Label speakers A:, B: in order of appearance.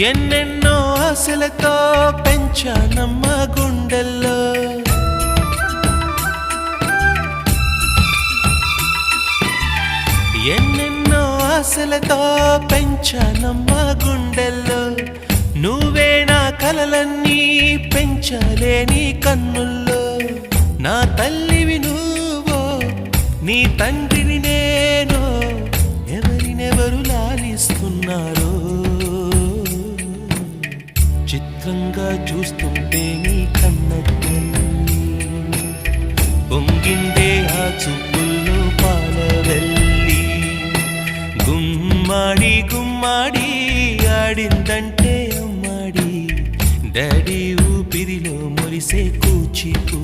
A: ఎన్నెన్నో ఆశలతో పెంచానమ్మ గుండెల్లో ఎన్నెన్నో ఆశలతో పెంచానమ్మ గుండెల్లో నువ్వే నా కలలన్నీ పెంచాలే నీ కన్నుల్లో నా తల్లివి నువ్వో నీ తండ్రిని నేను ఎవరినెవరు లాలిస్తున్నారో చిత్రంగా చూస్తుంటే నీ కన్నట్టు పొంగిందే ఆ చూపుల్లో పాలవెల్లి గుమ్మాడి గుమ్మాడి ఆడిందంటే అమ్మాడి డాడీ ఊపిరిలో మురిసే కూచిపూ